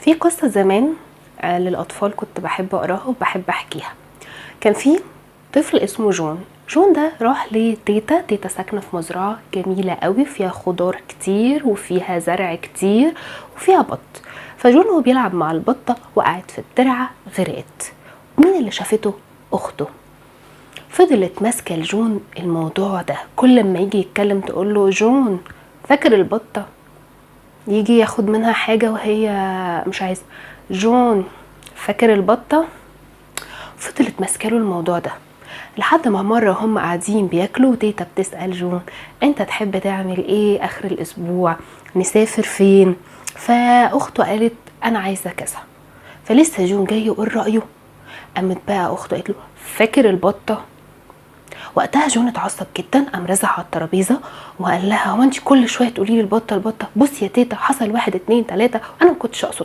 في قصة زمان للأطفال كنت بحب أقراها وبحب أحكيها. كان في طفل اسمه جون. جون ده راح لتيتا. تيتا ساكنة في مزرعة جميلة قوي فيها خضار كتير وفيها زرع كتير وفيها بط. فجون وهو بيلعب مع البطة وقعت في الترعة غرقت. مين اللي شافته؟ أخته. فضلت ماسكة لجون الموضوع ده، كل ما يجي يتكلم تقوله جون فاكر البطة، يجي ياخد منها حاجة وهي مش عايزة. جون فاكر البطة. فضلت ماسكاله الموضوع ده لحد ما مرة هم قاعدين بياكلوا وتيتا بتسأل جون انت تحب تعمل ايه اخر الاسبوع، نسافر فين؟ فاخته قالت انا عايزة كذا. فلسه جون جاي يقول رأيه، قامت بقى اخته قالت له فاكر البطة. وقتها جون اتعصب جدا، قام رزع على الترابيزه وقال لها هو انت كل شويه تقولي لي البطه البطه؟ بصي يا تيتا حصل 1 2 3 وانا ما كنتش اقصد